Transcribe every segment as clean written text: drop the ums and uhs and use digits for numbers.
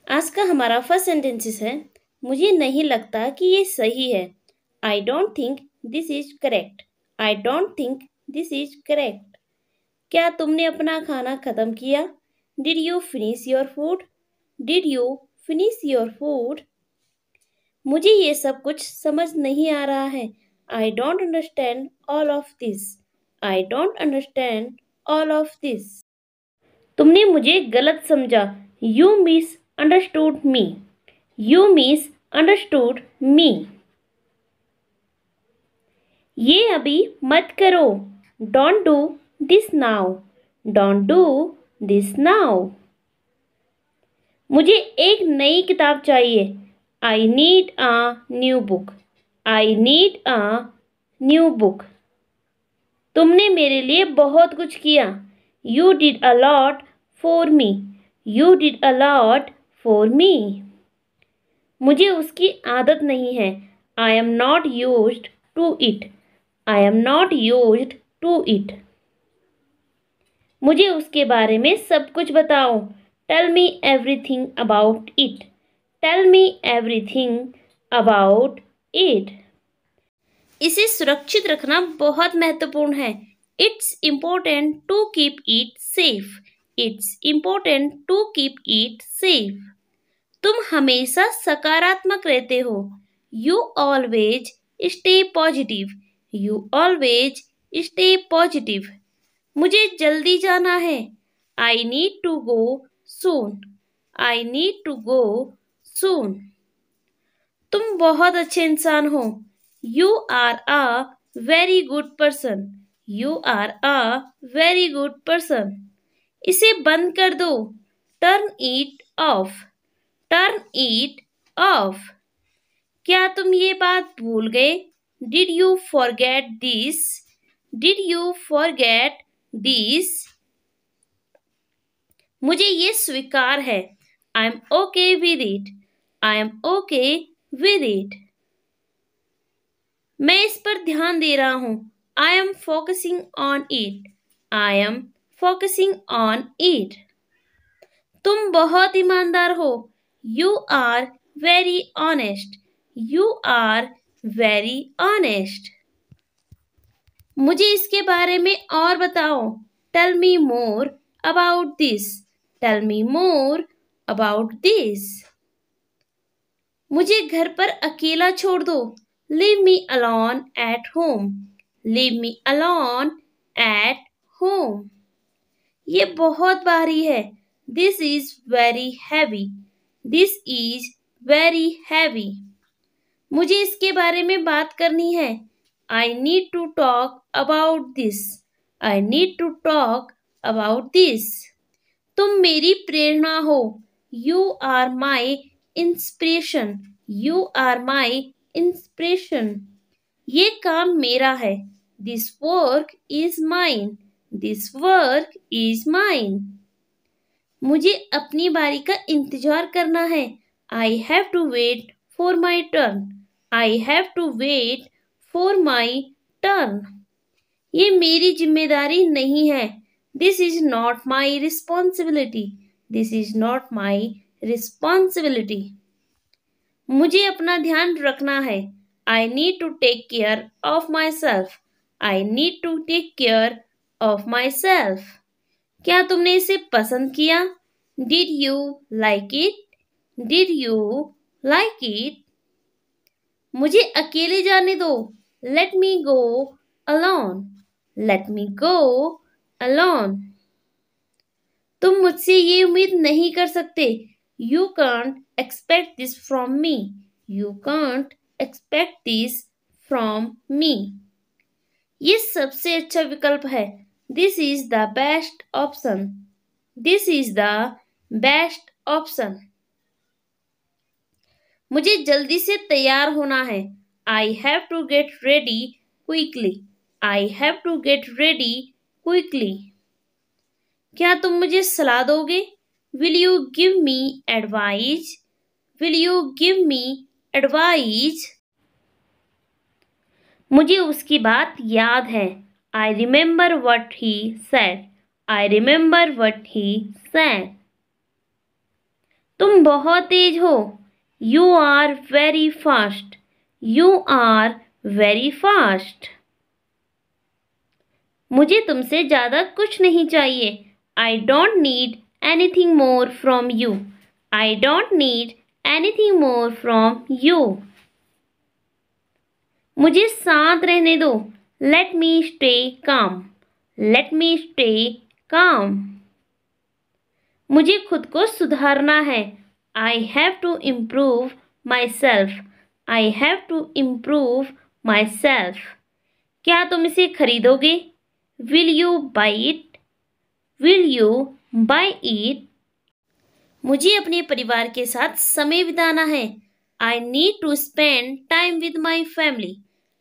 आज का हमारा फर्स्ट सेंटेंसेस है, मुझे नहीं लगता कि ये सही है। I don't think this is correct. I don't think this is correct. क्या तुमने अपना खाना खत्म किया? Did you finish your food? Did you finish your food? मुझे ये सब कुछ समझ नहीं आ रहा है। I don't understand all of this. I don't understand all of this. तुमने मुझे गलत समझा। You misunderstood me. You misunderstood me. ये अभी मत करो। Don't do this now. Don't do this now. मुझे एक नई किताब चाहिए। I need a new book. I need a new book. तुमने मेरे लिए बहुत कुछ किया। You did a lot for me. You did a lot for me. मुझे उसकी आदत नहीं है। I am not used to it. I am not used to it. मुझे उसके बारे में सब कुछ बताओ। Tell me everything about it. Tell me everything about it. इसे सुरक्षित रखना बहुत महत्वपूर्ण है। It's important to keep it safe. It's important to keep it safe. तुम हमेशा सकारात्मक रहते हो। You always stay positive. You always stay positive. मुझे जल्दी जाना है। I need to go soon. I need to go soon. तुम बहुत अच्छे इंसान हो। You are a very good person. You are a very good person. इसे बंद कर दो। Turn it off. Turn it off. क्या तुम ये बात भूल गए? Did you forget this? Did you forget this? मुझे ये स्वीकार है। I am okay with it. I am okay with it. मैं इस पर ध्यान दे रहा हूं। I am focusing on it. I am focusing on it. तुम बहुत ईमानदार हो। You are very honest. You are very honest. मुझे इसके बारे में और बताओ। Tell me more about this. Tell me more about this. मुझे घर पर अकेला छोड़ दो। Leave me alone at home. Leave me alone at home. ये बहुत भारी है। This is very heavy. This is very heavy. मुझे इसके बारे में बात करनी है। I need to talk about this. I need to talk about this. तुम मेरी प्रेरणा हो। You are my inspiration. You are my inspiration. ये काम मेरा है। This work is mine. This work is mine. मुझे अपनी बारी का इंतजार करना है। I have to wait for my turn. I have to wait for my turn. ये मेरी जिम्मेदारी नहीं है। This is not my responsibility. This is not my responsibility. मुझे अपना ध्यान रखना है। I need to take care of myself. I need to take care of myself. क्या तुमने इसे पसंद किया? Did you like it? Did you like it? मुझे अकेले जाने दो। Let me go alone. Let me go alone. तुम मुझसे ये उम्मीद नहीं कर सकते। You can't expect this from me. You can't expect this from me. ये सबसे अच्छा विकल्प है। This is the best option. This is the best option. मुझे जल्दी से तैयार होना है। I have to get ready quickly. I have to get ready quickly. क्या तुम मुझे सलाह दोगे? Will you give me advice? Will you give me advice? मुझे उसकी बात याद है। I remember what he said. I remember what he said. तुम बहुत तेज हो। You are very fast. You are very fast. मुझे तुमसे ज़्यादा कुछ नहीं चाहिए। I don't need anything more from you. I don't need anything more from you. मुझे शांत रहने दो। Let me stay calm. Let me stay calm. मुझे खुद को सुधारना है। I have to improve myself. I have to improve myself. क्या तुम इसे खरीदोगे? Will you buy it? Will you buy it? मुझे अपने परिवार के साथ समय बिताना है। I need to spend time with my family.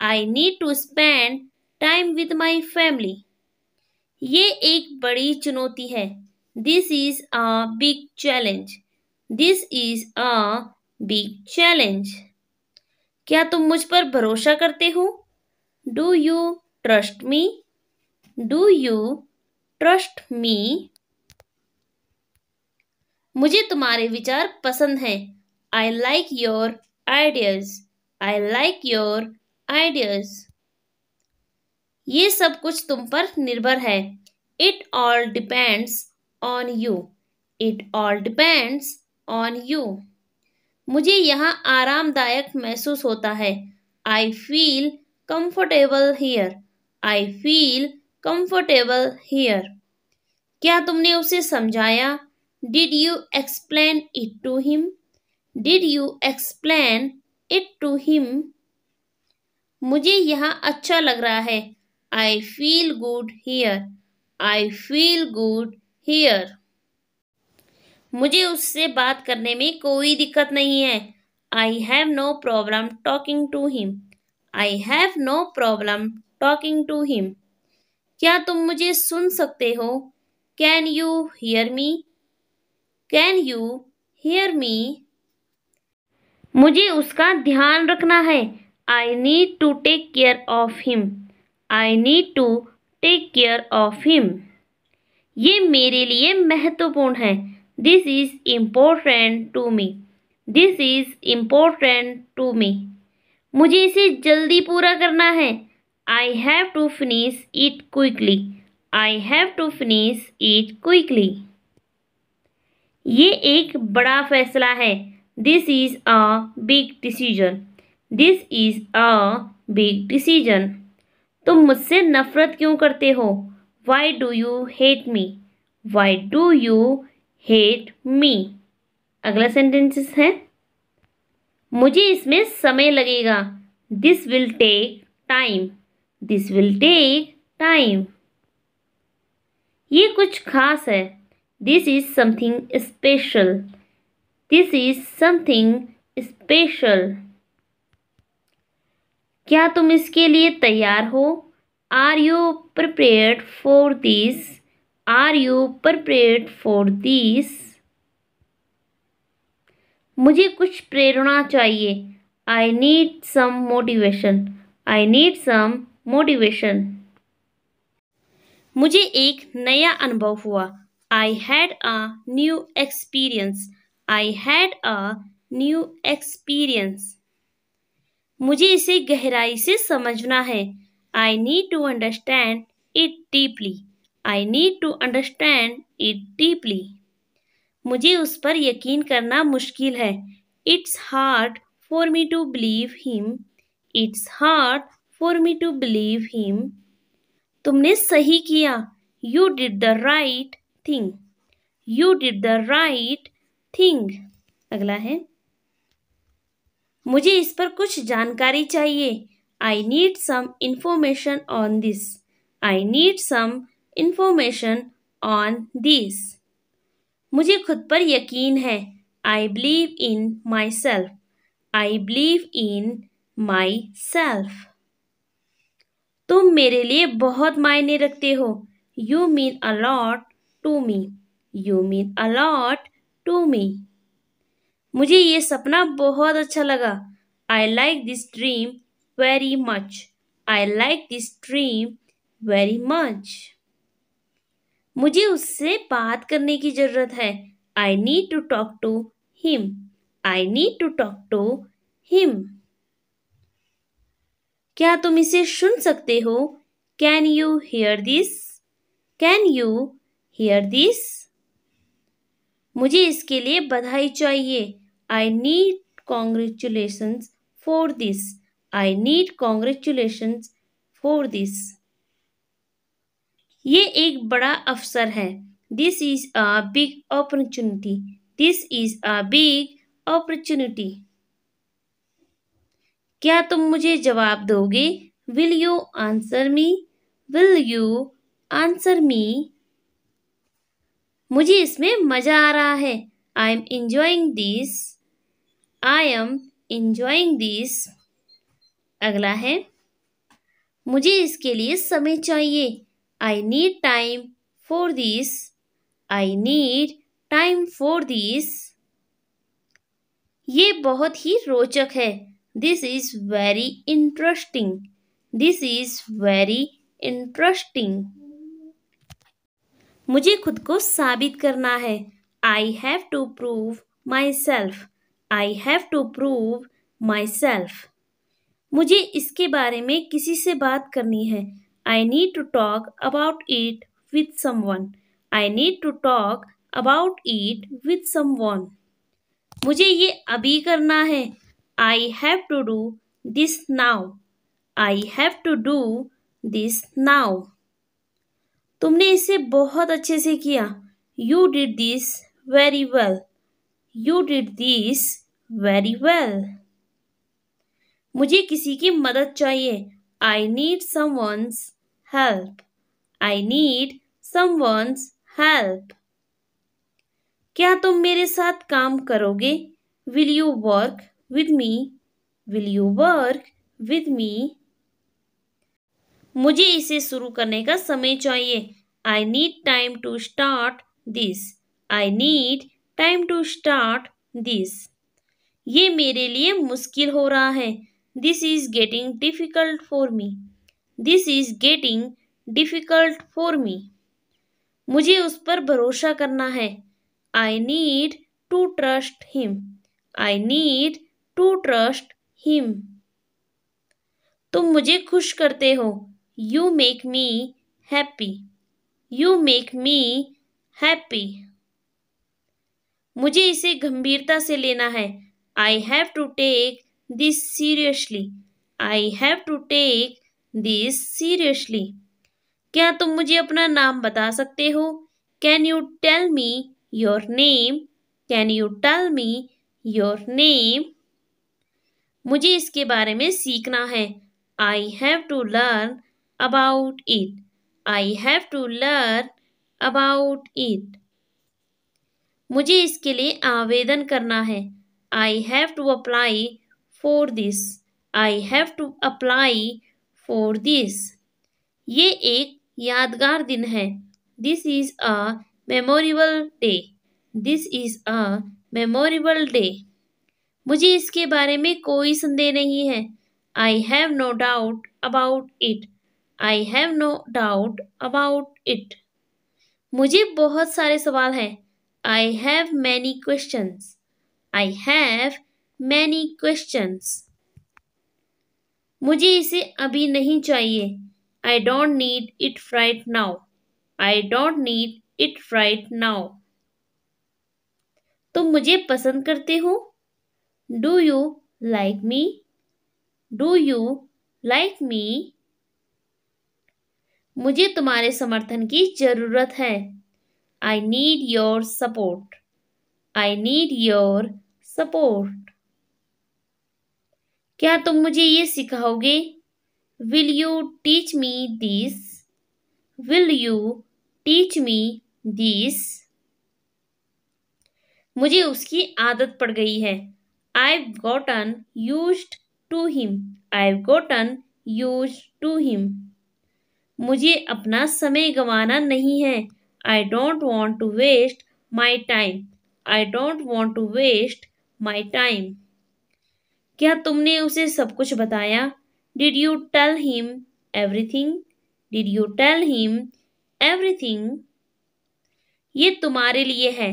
I need to spend time with my family. ये एक बड़ी चुनौती है। This is a big challenge. This is a big challenge. क्या तुम मुझ पर भरोसा करते हो? Do you trust me? Do you trust me? मुझे तुम्हारे विचार पसंद हैं। I like your ideas. I like your ideas. ये सब कुछ तुम पर निर्भर है। It all depends on you. It all depends on you. मुझे यहाँ आरामदायक महसूस होता है। I feel comfortable here. I feel comfortable here. क्या तुमने उसे समझाया? Did you explain it to him? Did you explain it to him? मुझे यहाँ अच्छा लग रहा है। I feel good here. I feel good here. मुझे उससे बात करने में कोई दिक्कत नहीं है। I have no problem talking to him. I have no problem talking to him. क्या तुम मुझे सुन सकते हो? Can you hear me? Can you hear me? मुझे उसका ध्यान रखना है। I need to take care of him. I need to take care of him. ये मेरे लिए महत्वपूर्ण है। This is important to me. This is important to me. मुझे इसे जल्दी पूरा करना है। I have to finish it quickly. I have to finish it quickly. ये एक बड़ा फैसला है। This is a big decision. This is a big decision. तुम मुझसे नफरत क्यों करते हो? Why do you hate me? Y do you hate me? अगला सेंटेंसेस है। मुझे इसमें समय लगेगा। This will take time. This will take time. ये कुछ खास है। This is something special. This is something special. क्या तुम इसके लिए तैयार हो? Are you prepared for this? Are you prepared for this? मुझे कुछ प्रेरणा चाहिए। I need some motivation. I need some motivation. मुझे एक नया अनुभव हुआ। I had a new experience. I had a new experience. मुझे इसे गहराई से समझना है। I need to understand it deeply. I need to understand it deeply. मुझे उस पर यकीन करना मुश्किल है। It's hard for me to believe him. It's hard for me to believe him. तुमने सही किया। You did the right thing. You did the right thing. अगला है। मुझे इस पर कुछ जानकारी चाहिए। I need some information on this. I need some information on this. मुझे खुद पर यकीन है। I believe in myself. I believe in myself. तुम मेरे लिए बहुत मायने रखते हो। You mean a lot to me. You mean a lot to me. मुझे ये सपना बहुत अच्छा लगा। I like this dream very much. I like this dream very much. मुझे उससे बात करने की जरूरत है। I need to talk to him. I need to talk to him. क्या तुम इसे सुन सकते हो? Can you hear this? Can you hear this? मुझे इसके लिए बधाई चाहिए. I need congratulations for this. I need congratulations for this. ये एक बड़ा अवसर है. This is a big opportunity. This is a big opportunity. क्या तुम मुझे जवाब दोगे? Will you answer me? Will you answer me? मुझे इसमें मजा आ रहा है. I am enjoying this. I am enjoying this. अगला है, मुझे इसके लिए समय चाहिए. I need time for this. I need time for this. ये बहुत ही रोचक है. This is very interesting. This is very interesting. मुझे खुद को साबित करना है. I have to prove myself. I have to prove myself. मुझे इसके बारे में किसी से बात करनी है. I need to talk about it with someone. I need to talk about it with someone. मुझे ये अभी करना है. I have to do this now. I have to do this now. तुमने इसे बहुत अच्छे से किया. You did this very well. You did this very well. मुझे किसी की मदद चाहिए. I need someone's help. I need someone's help. क्या तुम मेरे साथ काम करोगे? Will you work with me? Will you work with me? मुझे इसे शुरू करने का समय चाहिए. I need time to start this. I need time to start this. ये मेरे लिए मुश्किल हो रहा है. This is getting difficult for me. This is getting difficult for me. मुझे उस पर भरोसा करना है. I need to trust him. I need to trust him. तुम मुझे खुश करते हो. You make me happy. You make me happy. मुझे इसे गंभीरता से लेना है. I have to take this seriously. I have to take this seriously. क्या तुम मुझे अपना नाम बता सकते हो? Can you tell me your name? Can you tell me your name? मुझे इसके बारे में सीखना है. I have to learn about it. I have to learn about it. मुझे इसके लिए आवेदन करना है. I have to apply for this. I have to apply for this. ये एक यादगार दिन है. This is a memorable day. This is a memorable day. मुझे इसके बारे में कोई संदेह नहीं है. I have no doubt about it. I have no doubt about it. मुझे बहुत सारे सवाल हैं. I have many questions. I have many questions. मुझे इसे अभी नहीं चाहिए. I don't need it right now. I don't need it right now. तुम मुझे पसंद करते हो? Do you like me? Do you like me? मुझे तुम्हारे समर्थन की जरूरत है. I need your support. I need your support. क्या तुम मुझे ये सिखाओगे? Will you teach me this? Will you teach me this? मुझे उसकी आदत पड़ गई है. I've gotten used to him. I've gotten used to him. मुझे अपना समय गंवाना नहीं है. I don't want to waste my time. I don't want to waste my time. क्या तुमने उसे सब कुछ बताया? Did you tell him everything? Did you tell him everything? ये तुम्हारे लिए है.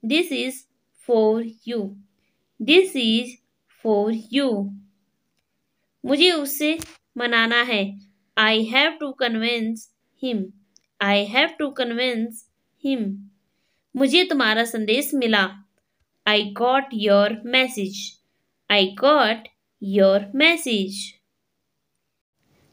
This is for you. This is for you. मुझे उससे मनाना है. I have to convince him. I have to convince him. मुझे तुम्हारा संदेश मिला. I got your message. I got your message.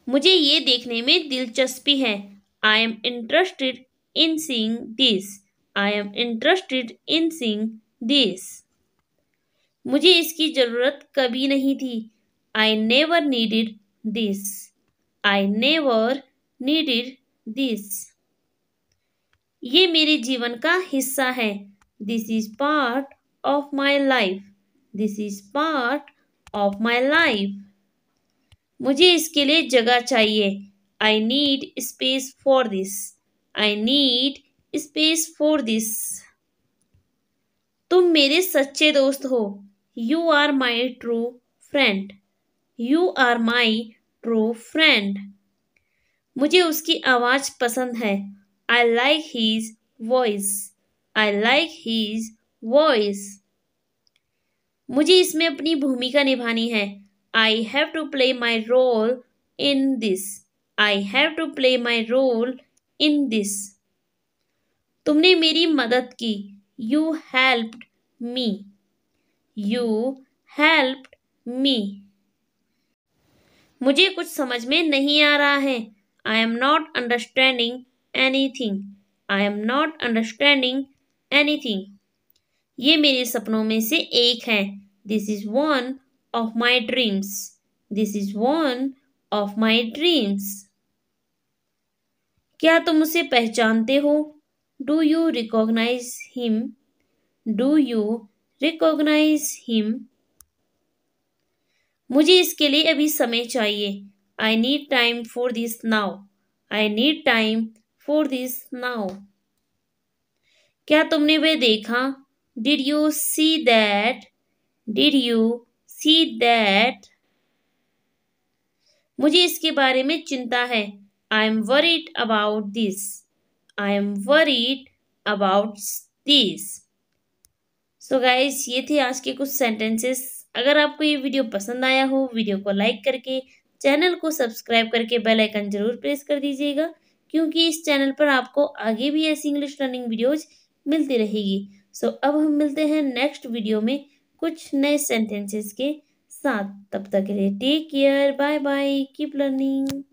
मुझे ये देखने में दिलचस्पी है. I am interested in seeing this. I am interested in seeing this. मुझे इसकी जरूरत कभी नहीं थी. I never needed this. I never needed this. ये मेरे जीवन का हिस्सा है. This is part of my life. This is part of my life. मुझे इसके लिए जगह चाहिए. I need space for this. I need space for this. तुम मेरे सच्चे दोस्त हो. You are my true friend. You are my true friend. मुझे उसकी आवाज पसंद है. I like his voice. I like his voice. मुझे इसमें अपनी भूमिका निभानी है. I have to play my role in this. I have to play my role in this. तुमने मेरी मदद की. You helped me. You helped me. मुझे कुछ समझ में नहीं आ रहा है. I am not understanding anything. I am not understanding anything. ये मेरे सपनों में से एक है. This is one of my dreams. This is one of my dreams. क्या तुम उसे पहचानते हो? Do you recognize him? Do you recognize him? मुझे इसके लिए अभी समय चाहिए. I need time for this now. I need time for this now. क्या तुमने वह देखा? Did you see that? Did you see that? मुझे इसके बारे में चिंता है. I am worried about this. I am worried about this. So guys, ये थे आज के कुछ सेंटेंसेस. अगर आपको ये वीडियो पसंद आया हो, वीडियो को लाइक करके, चैनल को सब्सक्राइब करके बेल आइकन जरूर प्रेस कर दीजिएगा, क्योंकि इस चैनल पर आपको आगे भी ऐसी इंग्लिश लर्निंग वीडियोज मिलती रहेगी. सो अब हम मिलते हैं नेक्स्ट वीडियो में कुछ नए सेंटेंसेस के साथ. तब तक के लिए take care. Bye bye. Keep learning.